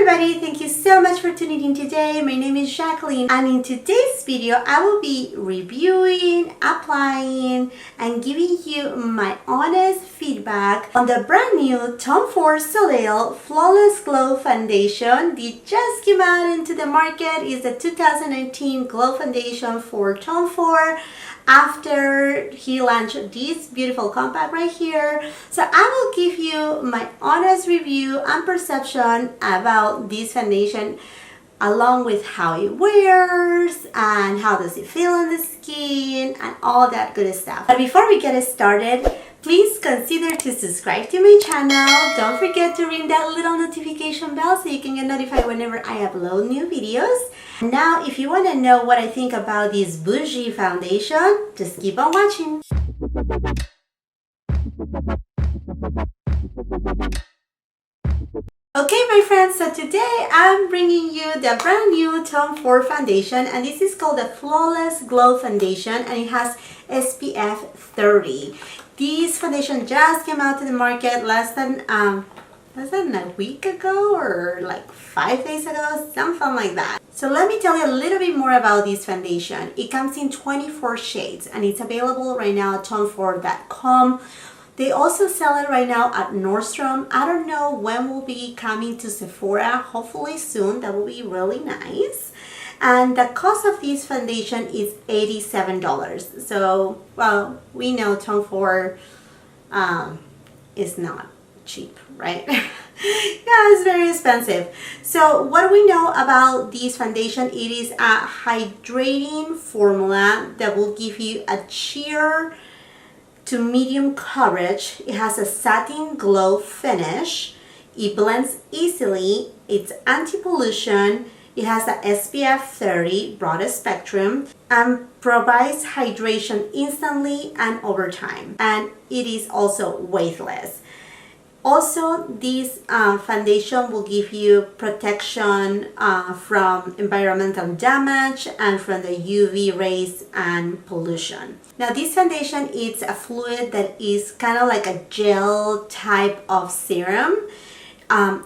everybody, thank you so much for tuning in today. My name is Jacqueline, and in today's video I will be reviewing, applying, and giving you my honest feedback on the brand new Tom Ford Soleil Flawless Glow Foundation. It just came out into the market. It's the 2019 Glow Foundation for Tom Ford after he launched this beautiful compact right here. So I will give you my honest review and perception about this foundation, along with how it wears and how does it feel on the skin and all that good stuff. But before we get started, please consider to subscribe to my channel. Don't forget to ring that little notification bell so you can get notified whenever I upload new videos. Now, if you want to know what I think about this bougie foundation, just keep on watching. Okay, my friends, so today I'm bringing you the brand new Tom Ford foundation, and this is called the Flawless Glow Foundation, and it has SPF 30. This foundation just came out to the market less than a week ago, or like 5 days ago, something like that. So let me tell you a little bit more about this foundation. It comes in 24 shades, and it's available right now at tomford.com. They also sell it right now at Nordstrom. I don't know when we'll be coming to Sephora, hopefully soon. That will be really nice. And the cost of this foundation is $87. So, well, we know Tom Ford is not cheap, right? Yeah, it's very expensive. So what do we know about this foundation? It is a hydrating formula that will give you a sheer to medium coverage. It has a satin glow finish. It blends easily. It's anti-pollution. It has a SPF 30 broad spectrum and provides hydration instantly and over time. And it is also weightless. Also, this foundation will give you protection from environmental damage and from the UV rays and pollution. Now, this foundation is a fluid that is kind of like a gel type of serum.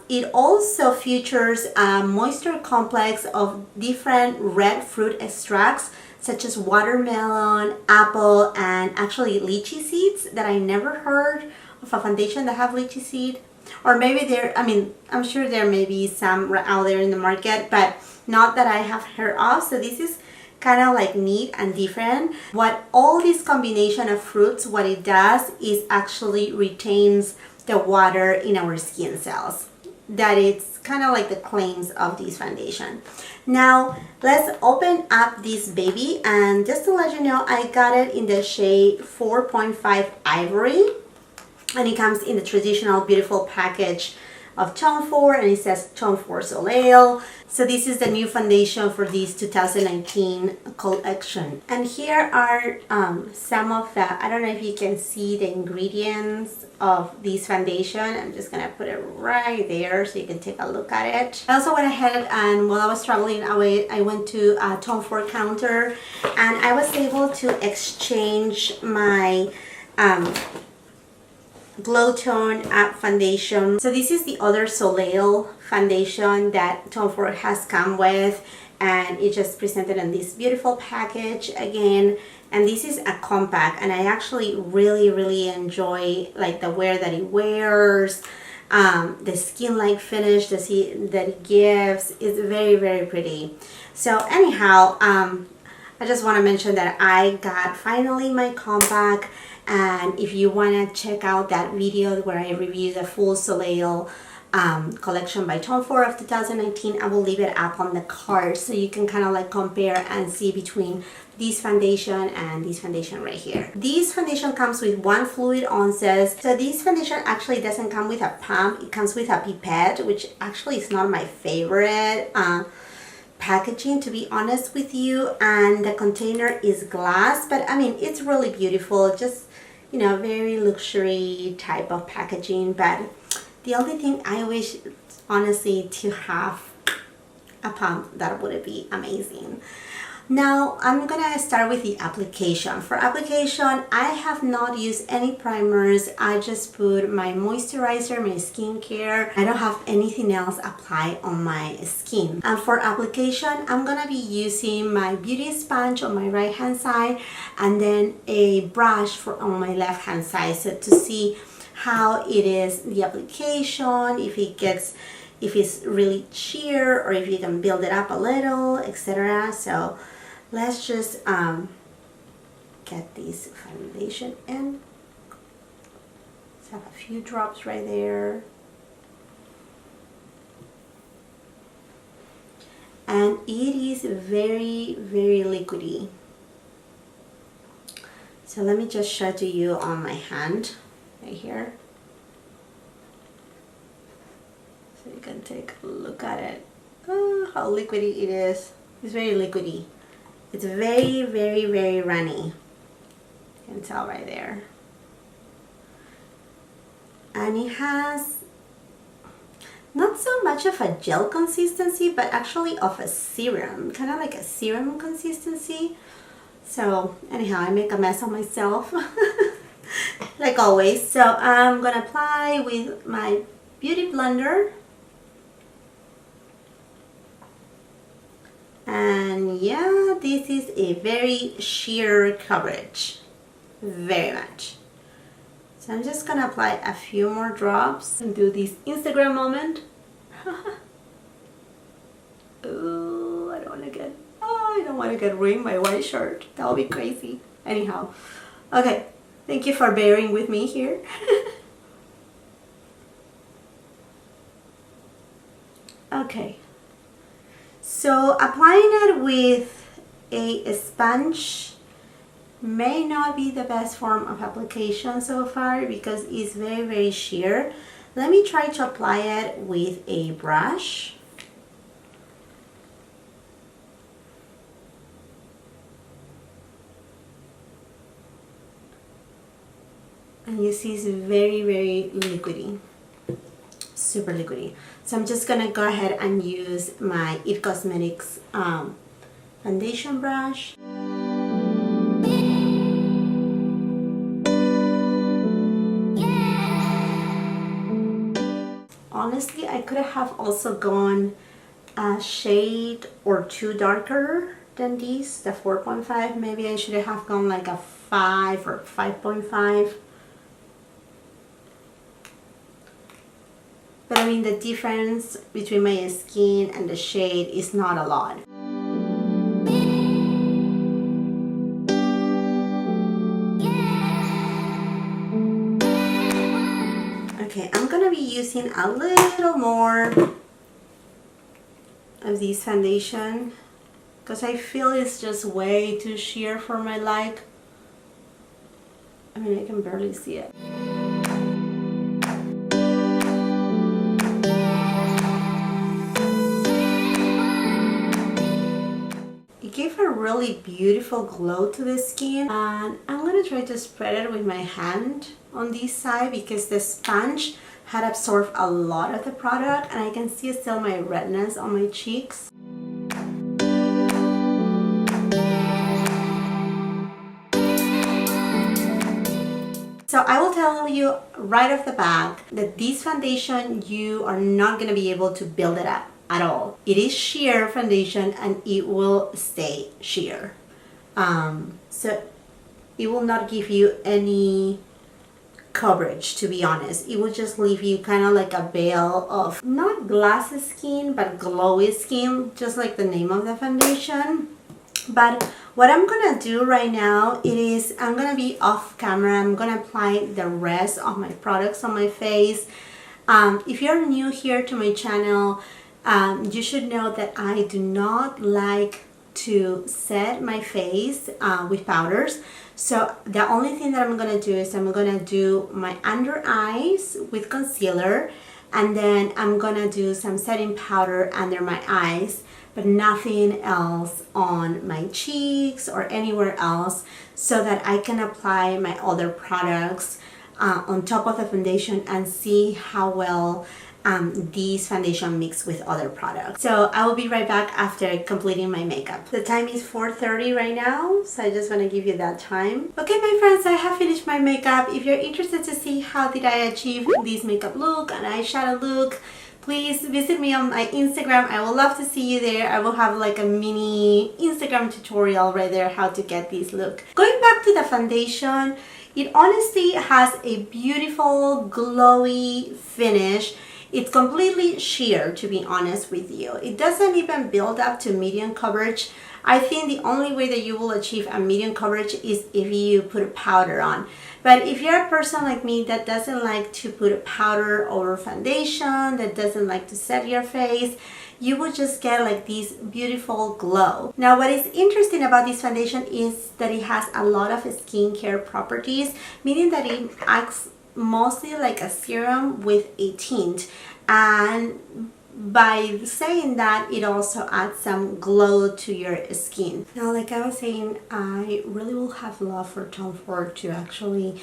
It also features a moisture complex of different red fruit extracts such as watermelon, apple, and actually lychee seeds that I never heard of a foundation that have lychee seed. Or maybe there, I'm sure there may be some out there in the market, but not that I have heard of. So this is kind of like neat and different. What all this combination of fruits, what it does is actually retains the water in our skin cells. That it's kind of like the claims of this foundation. Now let's open up this baby, and just to let you know, I got it in the shade 4.5 Ivory, and it comes in the traditional beautiful package of Tom Ford, and it says Tom Ford Soleil. So this is the new foundation for this 2019 collection. And here are some of the, I don't know if you can see the ingredients of this foundation. I'm just gonna put it right there so you can take a look at it. I also went ahead, and while I was traveling away, I went to a Tom Ford counter, and I was able to exchange my Glow Tone Up foundation. So this is the other Soleil foundation that Tom Ford has come with, and it just presented in this beautiful package again. And this is a compact, and I actually really enjoy like the wear that it wears, the skin-like finish that it gives is very pretty. So anyhow, I just want to mention that I got finally my compact. And if you want to check out that video where I review the full Soleil collection by Tom Ford of 2019, I will leave it up on the card so you can kind of like compare and see between this foundation and this foundation right here. This foundation comes with 1 fluid ounces. So this foundation actually doesn't come with a pump. It comes with a pipette, which actually is not my favorite packaging, to be honest with you. And the container is glass, but I mean, it's really beautiful. Just, you know, very luxury type of packaging. But the only thing I wish, honestly, to have a pump. That would be amazing. Now I'm gonna start with the application. For application, I have not used any primers. I just put my moisturizer, my skincare. I don't have anything else applied on my skin. And for application, I'm gonna be using my beauty sponge on my right hand side and then a brush on my left hand side, so to see how it is the application, if it's really sheer or if you can build it up a little, etc. So let's just get this foundation in. Let's have a few drops right there. And it is very, very liquidy. So let me just show to you on my hand right here. So you can take a look at it. Oh, how liquidy it is. It's very liquidy. It's very, very, very runny. You can tell right there. And it has not so much of a gel consistency, but actually of a serum. Kind of like a serum consistency. So anyhow, I make a mess of myself. Like always. So I'm going to apply with my beauty blender. And yeah, this is a very sheer coverage, very much. So I'm just gonna apply a few more drops and do this Instagram moment. Oh, I don't want to get ruined by white shirt. That would be crazy. Anyhow, okay. Thank you for bearing with me here. Okay. So applying it with a sponge may not be the best form of application so far because it's very, very sheer. Let me try to apply it with a brush. And you see it's very, very liquidy. Super liquidy. So I'm just gonna go ahead and use my IT Cosmetics foundation brush. Honestly, I could have also gone a shade or two darker than these, the 4.5. Maybe I should have gone like a 5 or 5.5. But I mean, the difference between my skin and the shade is not a lot. Okay, I'm gonna be using a little more of this foundation because I feel it's just way too sheer for my like. I mean, I can barely see it. Gave a really beautiful glow to the skin, and I'm gonna try to spread it with my hand on this side because the sponge had absorbed a lot of the product and I can see still my redness on my cheeks. So I will tell you right off the bat that this foundation, you are not gonna be able to build it up at all. It is sheer foundation and it will stay sheer. So it will not give you any coverage, to be honest. It will just leave you kind of like a veil of not glass skin but glowy skin, just like the name of the foundation. But what I'm gonna do right now, I'm gonna be off camera. I'm gonna apply the rest of my products on my face. If you're new here to my channel, you should know that I do not like to set my face with powders. So the only thing that I'm gonna do is I'm gonna do my under eyes with concealer, and then I'm gonna do some setting powder under my eyes, but nothing else on my cheeks or anywhere else, so that I can apply my other products on top of the foundation and see how well this foundation mixed with other products. So I will be right back after completing my makeup. The time is 4:30 right now, so I just want to give you that time. Okay, my friends, I have finished my makeup. If you're interested to see how did I achieve this makeup look and eyeshadow look, please visit me on my Instagram. I would love to see you there. I will have like a mini Instagram tutorial right there how to get this look. Going back to the foundation, it honestly has a beautiful glowy finish. It's completely sheer, to be honest with you. It doesn't even build up to medium coverage. I think the only way that you will achieve a medium coverage is if you put a powder on. But if you're a person like me that doesn't like to put a powder over foundation, that doesn't like to set your face, you will just get like this beautiful glow. Now, what is interesting about this foundation is that it has a lot of skincare properties, meaning that it acts mostly like a serum with a tint, and by saying that, it also adds some glow to your skin. Now, like I was saying, I really will have love for Tom Ford to actually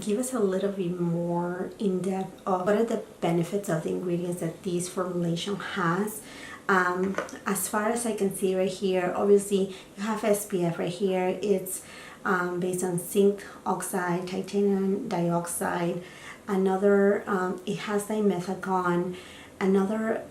give us a little bit more in depth of what are the benefits of the ingredients that this formulation has. As far as I can see right here, obviously you have SPF right here. It's based on zinc oxide, titanium dioxide. Another, it has dimethicone. Another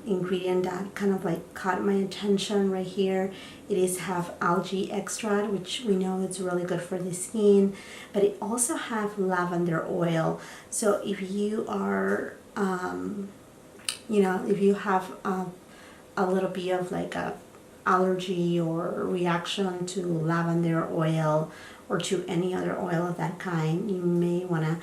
ingredient that kind of like caught my attention right here, it is have algae extract, which we know it's really good for the skin, but it also have lavender oil. So if you are, you know, if you have a little bit of like a allergy or reaction to lavender oil or to any other oil of that kind, you may want to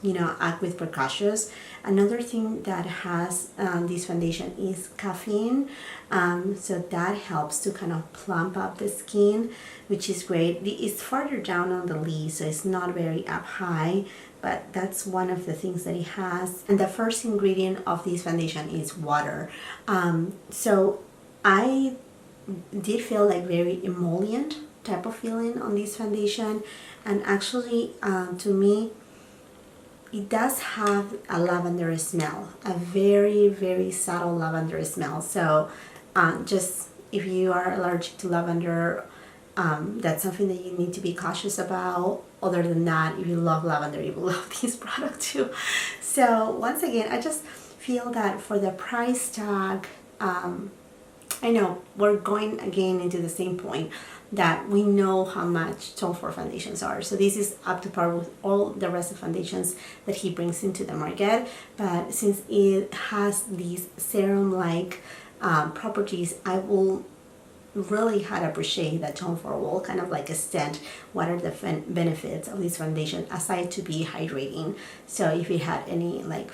you know, act with precautions. Another thing that has this foundation is caffeine, so that helps to kind of plump up the skin, which is great. It's farther down on the leaf, so it's not very up high, but that's one of the things that it has. And the first ingredient of this foundation is water. So I did feel like very emollient type of feeling on this foundation, and actually to me it does have a lavender smell, a very, very subtle lavender smell. So just if you are allergic to lavender, that's something that you need to be cautious about. Other than that, if you love lavender, you will love this product too. So once again, I just feel that for the price tag, I know we're going again into the same point that we know how much Tom Ford foundations are. So this is up to par with all the rest of foundations that he brings into the market. But since it has these serum-like properties, I will really had appreciate that Tom Ford will kind of like extend what are the benefits of this foundation aside to be hydrating. So if it had any like,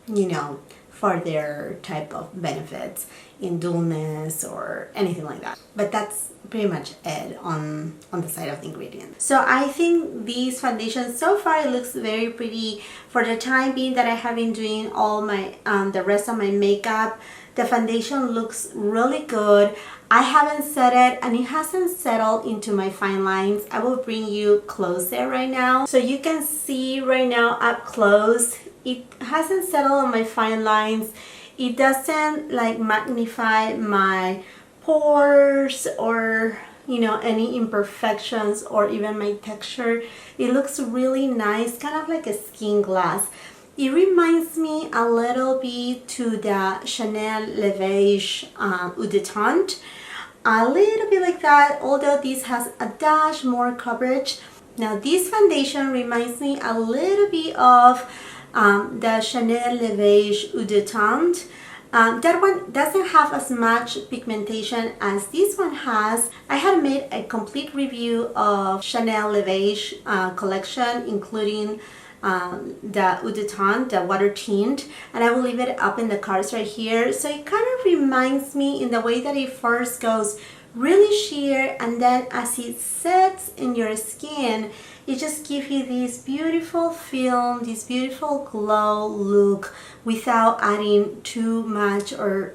you know, further type of benefits in dullness or anything like that. But that's pretty much it on the side of the ingredients. So I think these foundations so far it looks very pretty. For the time being that I have been doing all my the rest of my makeup, the foundation looks really good. I haven't set it and it hasn't settled into my fine lines. I will bring you close there right now so you can see right now up close. It hasn't settled on my fine lines. It doesn't like magnify my pores or, you know, any imperfections or even my texture. It looks really nice, kind of like a skin glass. It reminds me a little bit to the Chanel Le Beige Eau de Teinte. A little bit like that, although this has a dash more coverage. Now this foundation reminds me a little bit of the Chanel Le Beige Eau de Teinte. That one doesn't have as much pigmentation as this one has. I had made a complete review of Chanel Le Beige collection, including the Eau de Teinte, the water tint, and I will leave it up in the cards right here. So it kind of reminds me in the way that it first goes really sheer, and then as it sets in your skin, it just gives you this beautiful film, this beautiful glow look without adding too much or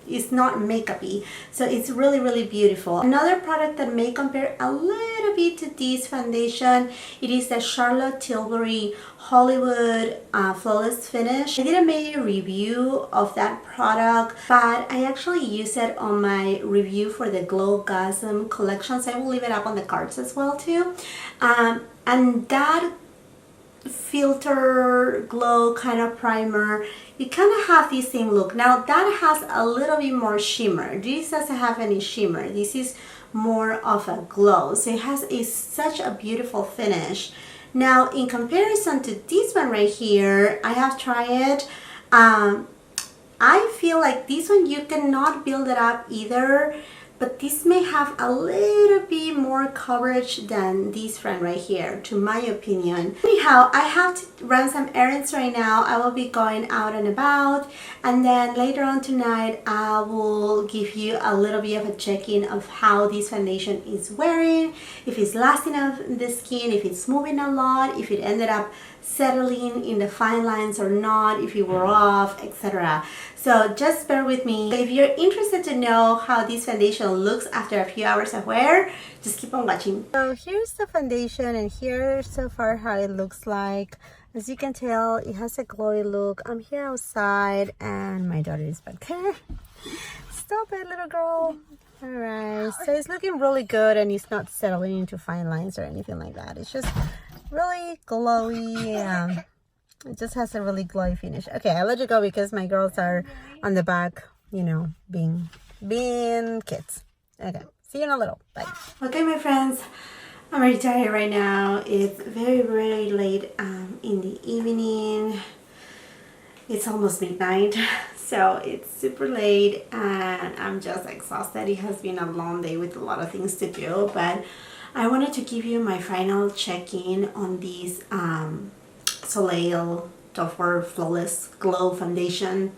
it's not makeup-y, so it's really, really beautiful. Another product that may compare a little bit to this foundation, it is the Charlotte Tilbury Hollywood Flawless Finish. I didn't make a review of that product, but I actually use it on my review for the Glowgasm collection, so I will leave it up on the cards as well too. And that filter glow kind of primer, you kind of have the same look. Now that has a little bit more shimmer. This doesn't have any shimmer. This is more of a glow, so it has such a beautiful finish. Now in comparison to this one right here, I have tried it. I feel like this one you cannot build it up either, but this may have a little bit more coverage than this one right here, to my opinion. Anyhow, I have to run some errands right now. I will be going out and about, and then later on tonight I will give you a little bit of a check-in of how this foundation is wearing, if it's lasting on the skin, if it's moving a lot, if it ended up settling in the fine lines or not, if you wore off, etc. So just bear with me. If you're interested to know how this foundation looks after a few hours of wear, just keep on watching. So here's the foundation, and here's so far how it looks like. As you can tell, it has a glowy look. I'm here outside and my daughter is back there. Stop it, little girl. Alright, so it's looking really good, and it's not settling into fine lines or anything like that. It's just really glowy. It just has a really glowy finish. Okay, I'll let you go because my girls are on the back, you know, being kids. Okay, see you in a little. Bye. Okay, my friends, I'm very tired right now. It's very, very late in the evening. It's almost midnight, so it's super late and I'm just exhausted. It has been a long day with a lot of things to do, but I wanted to give you my final check-in on this Soleil Flawless Glow Foundation.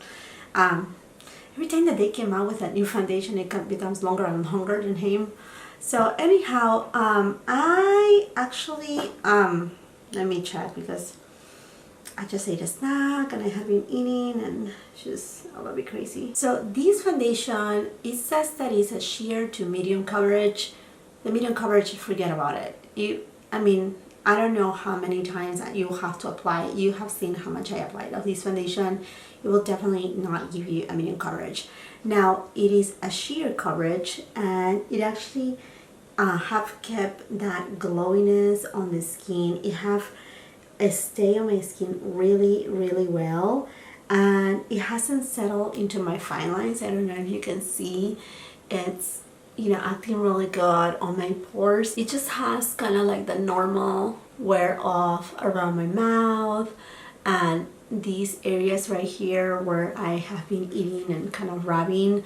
Every time that they came out with a new foundation, it becomes longer and longer than him. So anyhow, I actually, let me check because I just ate a snack and I have been eating and it's just a little bit crazy. So this foundation, it says that it's a sheer to medium coverage. The medium coverage, forget about it. I mean, I don't know how many times you have to apply. You have seen how much I applied of this foundation. It will definitely not give you a medium coverage. Now, it is a sheer coverage, and it actually have kept that glowiness on the skin. It have stay on my skin really, really well, and it hasn't settled into my fine lines. I don't know if you can see. It's, you know, acting really good on my pores. It just has kind of like the normal wear off around my mouth and these areas right here where I have been eating and kind of rubbing.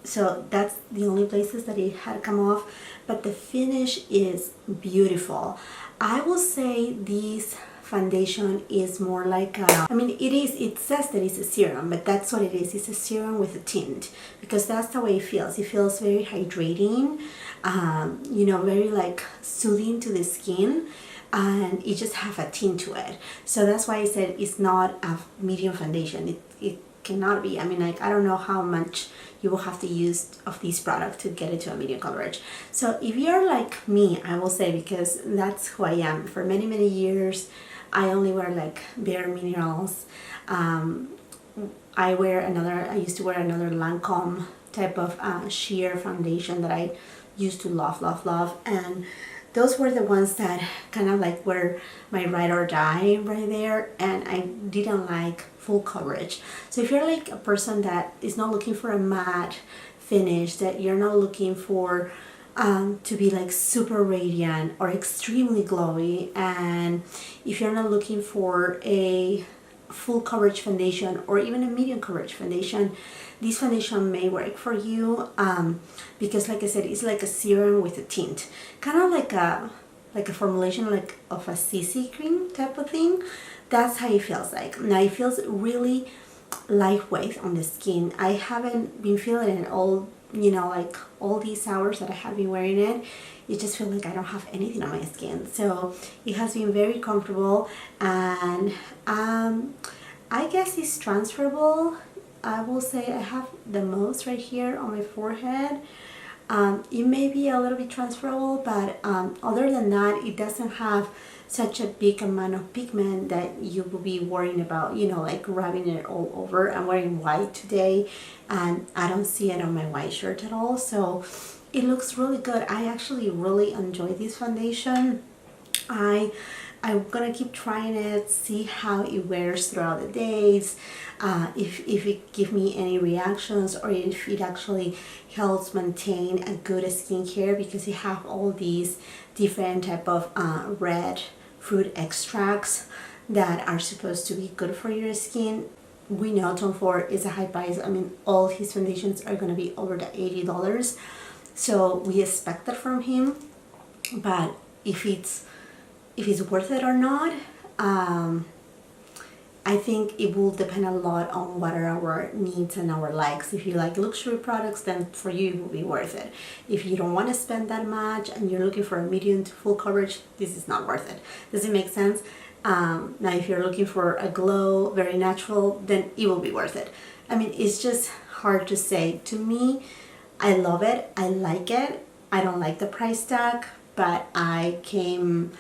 So that's the only places that it had come off, but the finish is beautiful. I will say this foundation is more like a, I mean, it says that it's a serum, but that's what it is. It's a serum with a tint, because that's the way it feels. It feels very hydrating, you know, very like soothing to the skin, and it just have a tint to it. So that's why I said it's not a medium foundation. It cannot be. I mean, like, I don't know how much you will have to use of this product to get it to a medium coverage. So if you're like me, I will say, because that's who I am. For many, many years, I only wear like bare minerals. I used to wear another Lancome type of sheer foundation that I used to love, and those were the ones that kind of like were my ride or die right there, and I didn't like full coverage. So if you're like a person that is not looking for a matte finish, that you're not looking for to be like super radiant or extremely glowy, and if you're not looking for a full coverage foundation or even a medium coverage foundation, this foundation may work for you, because like I said, it's like a serum with a tint, kind of like a formulation like of a CC cream type of thing. That's how it feels like. Now it feels really lightweight on the skin. I haven't been feeling it all, you know, like all these hours that I have been wearing it. It just feels like I don't have anything on my skin. So it has been very comfortable, and I guess it's transferable I will say I have the most right here on my forehead. It may be a little bit transferable, but other than that, it doesn't have such a big amount of pigment that you will be worrying about, you know, like rubbing it all over. I'm wearing white today and I don't see it on my white shirt at all, so it looks really good. I actually really enjoy this foundation. I'm gonna keep trying it, see how it wears throughout the days, if it gives me any reactions, or if it actually helps maintain a good skincare, because you have all these different type of red fruit extracts that are supposed to be good for your skin. We know Tom Ford is a high price. I mean, all his foundations are gonna be over the $80, so we expect that from him. But if it's worth it or not, I think it will depend a lot on what are our needs and our likes. If you like luxury products, then for you it will be worth it. If you don't want to spend that much and you're looking for a medium to full coverage, this is not worth it. Does it make sense? Now if you're looking for a glow, very natural, then it will be worth it. I mean, it's just hard to say. To me, I love it, I like it. I don't like the price tag, but I came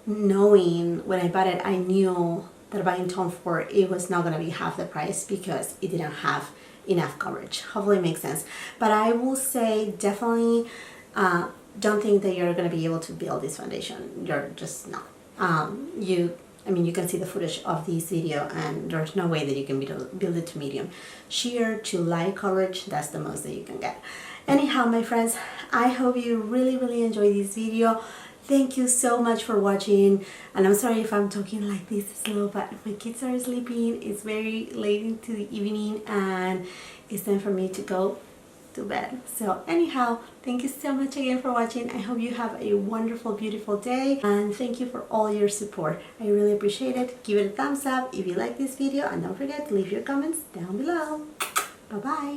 knowing when I bought it, I knew that buying Tom Ford, it was not going to be half the price because it didn't have enough coverage. Hopefully it makes sense. But I will say definitely don't think that you're going to be able to build this foundation. You're just not. I mean, you can see the footage of this video and there's no way that you can build it to medium. Sheer to light coverage, that's the most that you can get. Anyhow, my friends, I hope you really enjoyed this video. Thank you so much for watching, and I'm sorry if I'm talking like this slow, but my kids are sleeping. It's very late into the evening and it's time for me to go to bed. So anyhow, thank you so much again for watching. I hope you have a wonderful, beautiful day, and thank you for all your support. I really appreciate it. Give it a thumbs up if you like this video, and don't forget to leave your comments down below. Bye bye.